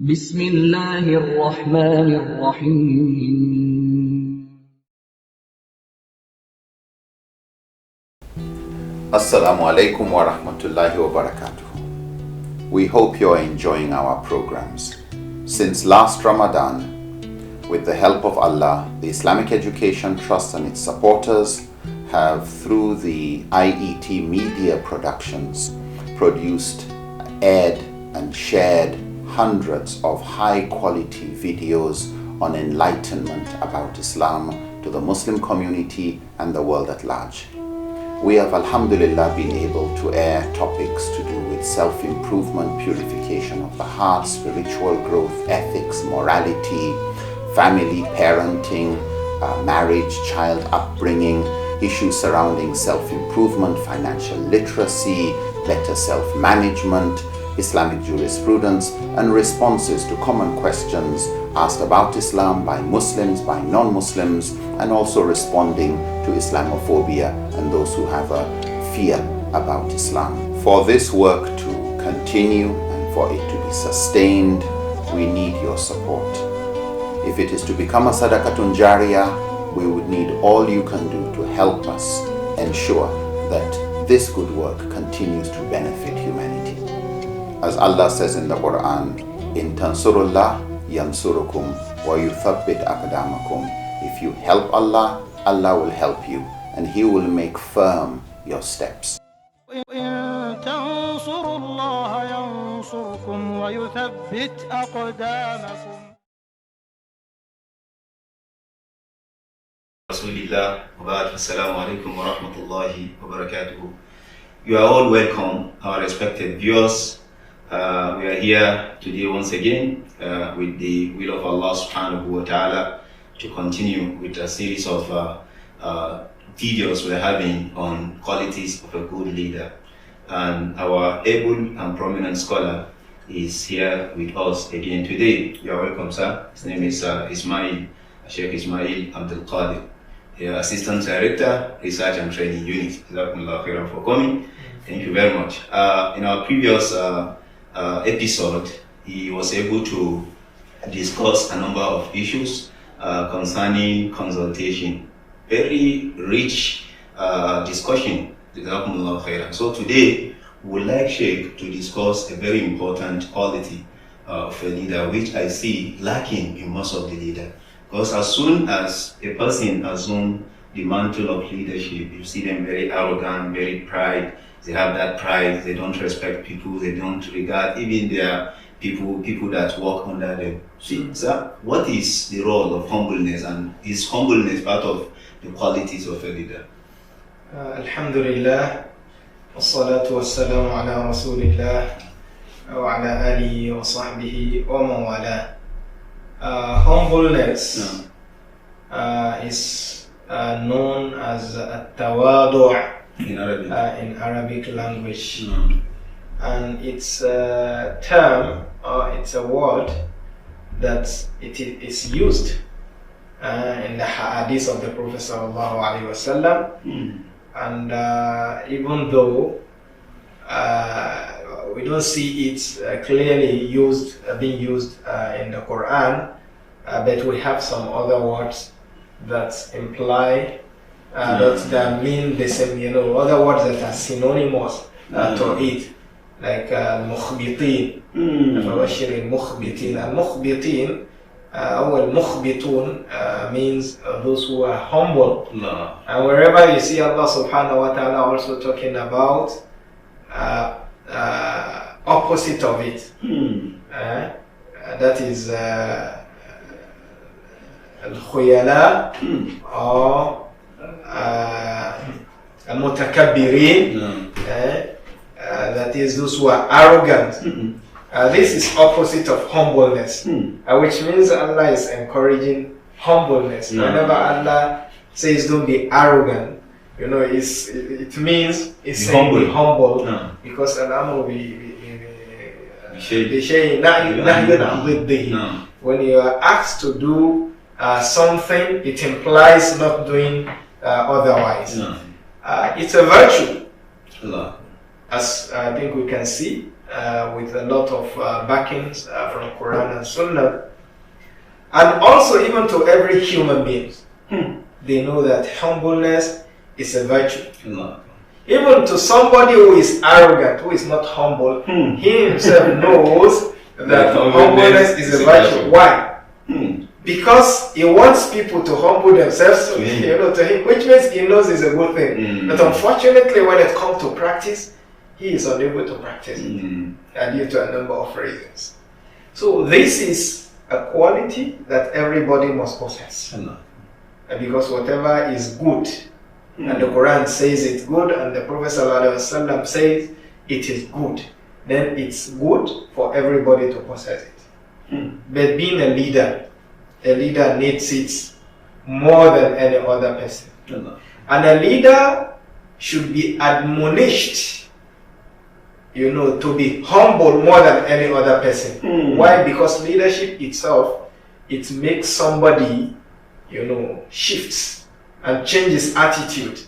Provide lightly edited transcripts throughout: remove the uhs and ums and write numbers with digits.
بسم الله الرحمن الرحيم. Assalamu alaikum wa rahmatullahi wa barakatuh. We hope you're enjoying our programs. Since last Ramadan, with the help of Allah, the Islamic Education Trust and its supporters have, through the IET Media Productions, produced, aired and shared hundreds of high-quality videos on enlightenment about Islam to the Muslim community and the world at large. We have, alhamdulillah, been able to air topics to do with self-improvement, purification of the heart, spiritual growth, ethics, morality, family, parenting, marriage, child upbringing, issues surrounding self-improvement, financial literacy, better self-management, Islamic jurisprudence, and responses to common questions asked about Islam by Muslims, by non-Muslims, and also responding to Islamophobia and those who have a fear about Islam. For this work to continue and for it to be sustained, we need your support. If it is to become a Sadaqatun Jariyah, we would need all you can do to help us ensure that this good work continues to benefit humanity. As Allah says in the Quran, "In tansurullah yansurukum wa yuthabbit aqdamakum." If you help Allah, Allah will help you and He will make firm your steps. إن تنصروا الله ينصركم ويثبت أقدامكم. Rasulillah, assalamu alaikum wa rahmatullahi wa barakatuhu. You are all welcome, our respected viewers. We are here today once again with the will of Allah subhanahu wa ta'ala to continue with a series of videos we're having on qualities of a good leader. And our able and prominent scholar is here with us again today. You are welcome, sir. His name is Sheikh Ismail Abdul Qadir, Assistant Director, Research and Training Unit. Jazakumullah khairan for coming. Thank you very much. In our previous episode, he was able to discuss a number of issues concerning consultation. Very rich discussion. So today, we would like Sheikh to discuss a very important quality of a leader, which I see lacking in most of the leaders. Because as soon as a person assumes the mantle of leadership, you see them very arrogant, very pride. They have that pride. They don't respect people. They don't regard even their people that work under them. See, sir, what is the role of humbleness, and is humbleness part of the qualities of a leader? Alhamdulillah, wassalatu wassalamu ala rasulillah wa ala alihi wa sahbihi wa man wala. Humbleness is known as at-tawadu' in Arabic language, and it's a term or it's a word that it is used in the hadith of the Prophet sallallahu alaihi wasallam. And even though we don't see it clearly being used in the Quran, but we have some other words that imply that mean the same, other words that are synonymous to it, like al-mukhbitin, al-mubashir al-mukhbitin. Al-mukhbitin or al-mukhbitun means those who are humble. And wherever you see Allah subhanahu wa ta'ala also talking about opposite of it, that is al-khuyala or al-mutakabbirin, that is those who are arrogant. This is opposite of humbleness, which means Allah is encouraging humbleness. Whenever Allah says don't be arrogant, it means it's saying be humble, because al-amru when you are asked to do something, it implies not doing otherwise. It's a virtue, as I think we can see with a lot of backings from Quran and Sunnah. And also even to every human being, they know that humbleness is a virtue. Even to somebody who is arrogant, who is not humble, he himself knows that humbleness is a virtue. Why? Because he wants people to humble themselves to him, which means he knows it's a good thing. But unfortunately, when it comes to practice, he is unable to practice it, due to a number of reasons. So this is a quality that everybody must possess. Because whatever is good, and the Quran says it's good, and the Prophet ﷺ says it is good, then it's good for everybody to possess it. But being a leader needs it more than any other person. And a leader should be admonished, to be humble more than any other person. Why? Because leadership itself, it makes somebody, shifts and changes attitude.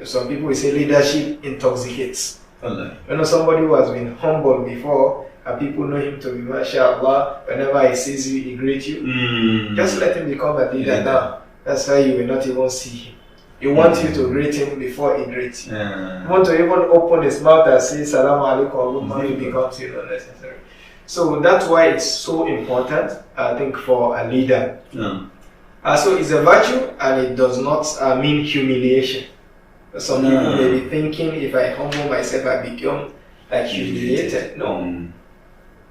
Some people will say leadership intoxicates. Somebody who has been humble before, and people know him to be mashallah, whenever he sees you, he greets you. Just let him become a leader now. That's why you will not even see him. He wants you to greet him before he greets you. You want to even open his mouth and say Salaam alaikum, it becomes necessary. So that's why it's so important, I think, for a leader. So it's a virtue, and it does not mean humiliation. Some people may be thinking, if I humble myself, I become like humiliated. No.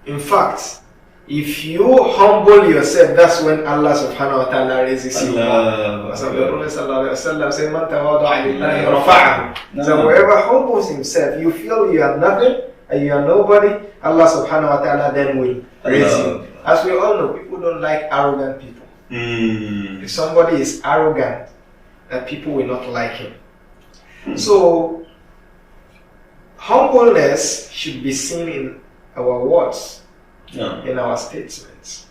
In fact, if you humble yourself, that's when Allah subhanahu wa ta'ala raises you up. So the Prophet sallallahu alayhi wa sallam said, "Man tawada'a lillahi rafa'ahu." So whoever humbles himself, you feel you are nothing and you are nobody, Allah subhanahu wa ta'ala then will raise you. As we all know, people don't like arrogant people. If somebody is arrogant, that people will not like him. So humbleness should be seen in our words, in our statements.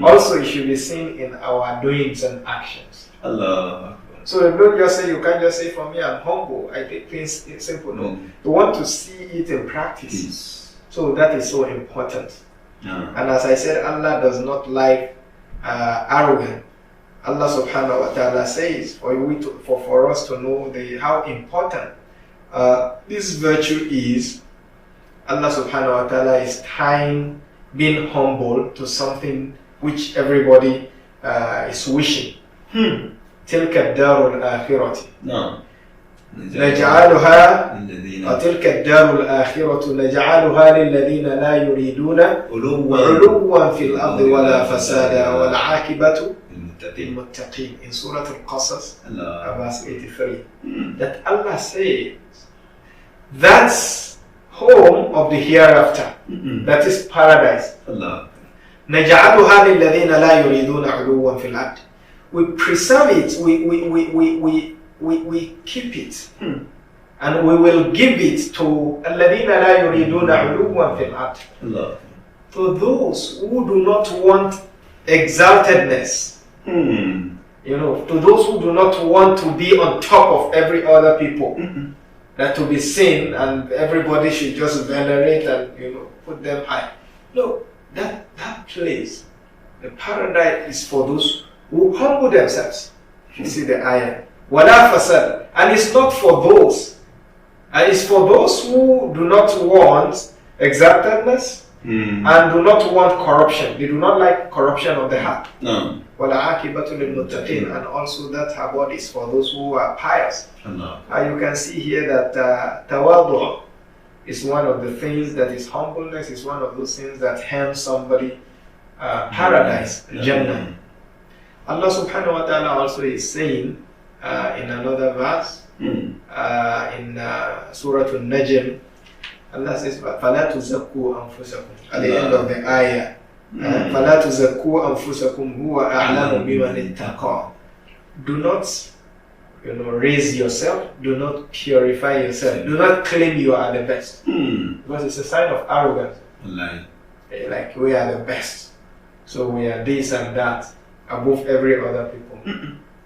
Also, it should be seen in our doings and actions. So don't just say, you can't just say, for me, I'm humble, I take things simple. No, you want to see it in practice. So that is so important. And as I said, Allah does not like arrogant. Allah subhanahu wa ta'ala says for us to know how important this virtue is. Allah subhanahu wa ta'ala is tying being humble to something which everybody is wishing. تلك الدار الآخرة نجعلها وتلك الدار الآخرة نجعلها للذين لا يريدون علوا في الأرض ولا فسادا والعاقبة للمتقين. In Surah Al-Qasas, verse 83, that Allah says that's home of the hereafter, that is paradise. نجعلها للذين لا يريدون علوا في الأرض. We preserve it, we keep it, and we will give it to الذين لا يريدون علوا في الأرض, to those who do not want exaltedness, to those who do not want to be on top of every other people, that to be seen and everybody should just venerate and put them high. No, that place, the paradise, is for those who humble themselves. You see the ayah. Wala fasad. And it's not for those. And it's for those who do not want exaltedness and do not want corruption. They do not like corruption of the heart. Wala akibatu lil muttaqin. And also that abode is for those who are pious. You can see here that tawadu is one of the things that is humbleness, is one of those things that helps somebody paradise, Jannah. Allah subhanahu wa ta'ala also is saying in another verse, in Surah Al-Najm, Allah says, فَلَا تُزَكُّوا أَنفُسَكُمْ, at the end of the ayah, فَلَا تُزَكُّوا أَنفُسَكُمْ هُوَ أَعْلَمُ بِمَنِ اتَّقَى. Do not raise yourself, do not purify yourself, do not claim you are the best, because it's a sign of arrogance. Like we are the best, so we are this and that above every other people.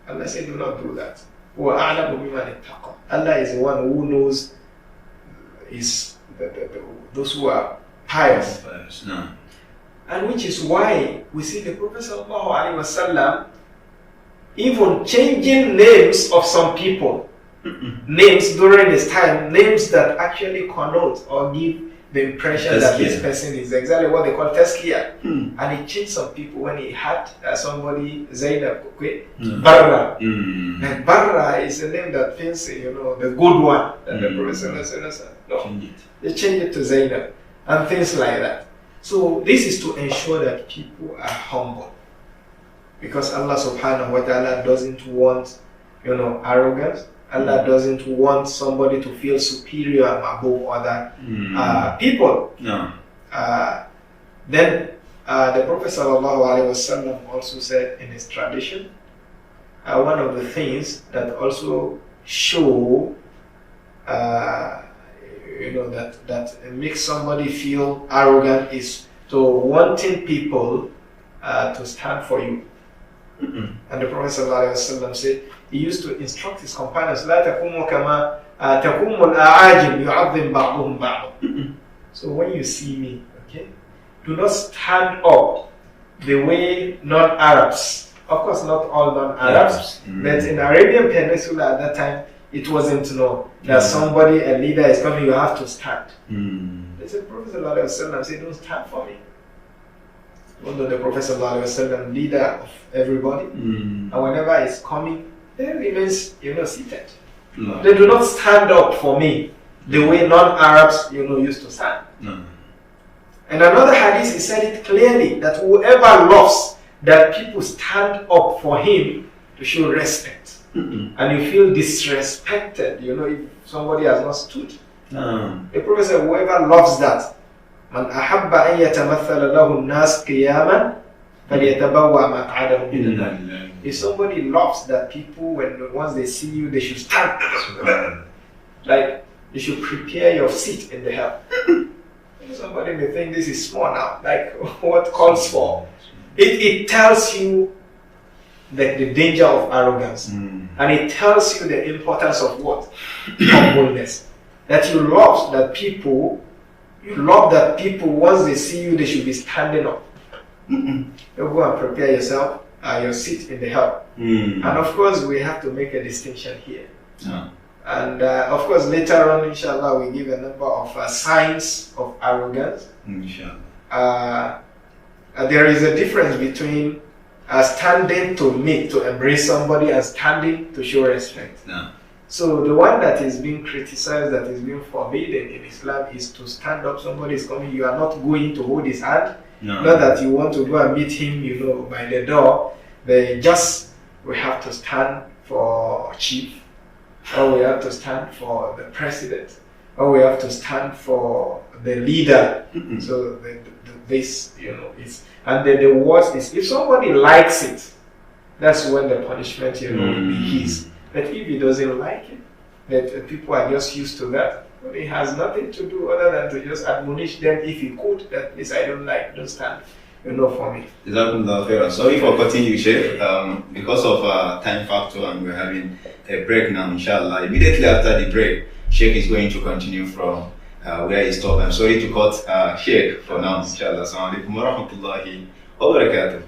Allah said, do not do that. Allah is the one who knows those who are pious. No. And which is why we see the Prophet sallallahu alaihi wasallam even changing names of some people. Names during his time, names that actually connote or give the impression that this person is exactly what they call tazkiyah. And he changed some people when he had somebody, Zainab, Barra. And Barra is a name that means, the good one that the Prophet said. No, they changed it to Zainab and things like that. So this is to ensure that people are humble, because Allah subhanahu wa ta'ala doesn't want, arrogance. Allah doesn't want somebody to feel superior above other people. No. Then the Prophet sallallahu alaihi wasallam also said in his tradition, one of the things that also show, that makes somebody feel arrogant is to wanting people to stand for you. And the Prophet ﷺ said, he used to instruct his companions, لا تقوموا كما تقوم الأعاجم يعظم بعضهم بعضا. So when you see me, do not stand up the way non-Arabs. Of course, not all non-Arabs, but in Arabian Peninsula at that time, it wasn't known that somebody, a leader is coming, you have to stand. They said, Prophet ﷺ said, don't stand for me. Although the Prophet ﷺ, leader of everybody, and whenever he's coming, he remains, seated. No. They do not stand up for me the way non-Arabs, used to stand. No. And another hadith, he said it clearly that whoever loves that people stand up for him to show respect, and you feel disrespected, if somebody has not stood. The Prophet said, whoever loves that, من أحب أن يتمثل له الناس قياما فليتبوأ مقعده من النار. If somebody loves that people, once they see you, they should stand. Like, you should prepare your seat in the hell. Somebody may think this is small now, like what calls for. It tells you that the danger of arrogance, and it tells you the importance of what? Humbleness. That you love that people, once they see you, they should be standing up. You go and prepare yourself, your seat in the hell. And of course, we have to make a distinction here. And of course, later on, inshallah, we give a number of signs of arrogance. There is a difference between standing to meet, to embrace somebody, and standing to show respect. So the one that is being criticized, that is being forbidden in Islam, is to stand up. Somebody is coming, you are not going to hold his hand. Not that you want to go and meet him, by the door. We have to stand for chief, or we have to stand for the president, or we have to stand for the leader. So this, is, and then the worst is if somebody likes it, that's when the punishment, will be his. But if he doesn't like it, that people are just used to that, well, he has nothing to do other than to just admonish them if he could, that this I don't like, don't stand, for me. Sorry for cutting you, Sheikh. Because of time factor, and we're having a break now, inshallah. Immediately after the break, Sheikh is going to continue from where he stopped. I'm sorry to cut Sheikh for now, inshallah. Assalamu alaikum wa rahmatullahi wa barakatuh.